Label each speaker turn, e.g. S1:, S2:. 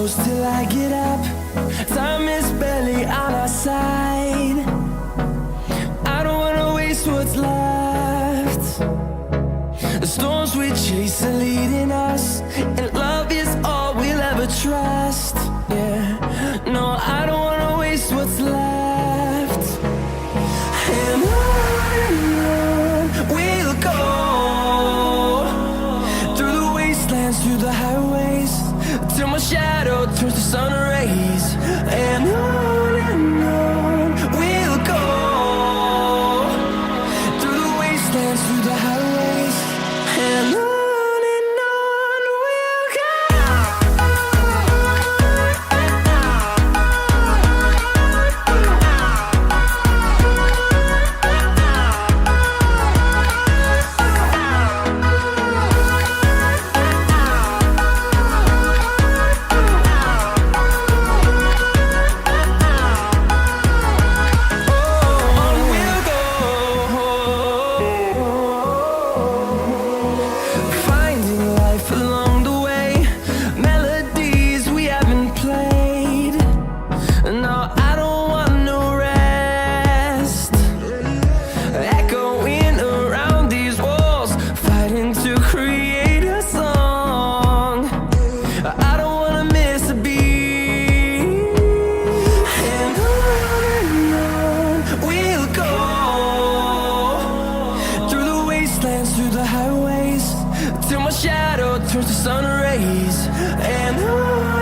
S1: close till I get up. Time is barely on our side. I don't wanna waste what's left. The storms we chase are leading us, and love is all we'll ever trust. Yeah, no, I don't wanna waste what's left. And on we'll go, through the wastelands, through the highways, till my shadow turns to sun rays. And on we'll go, through the wastelands, through the highways, and on we'll go. Finding life along the way, melodies we haven't played. No, I don't want no rest. Echoing around these walls, fighting to create a song. I don't wanna miss a beat. And on we'll go, through the wastelands, through the highways, till my shadow turns to sun rays. And on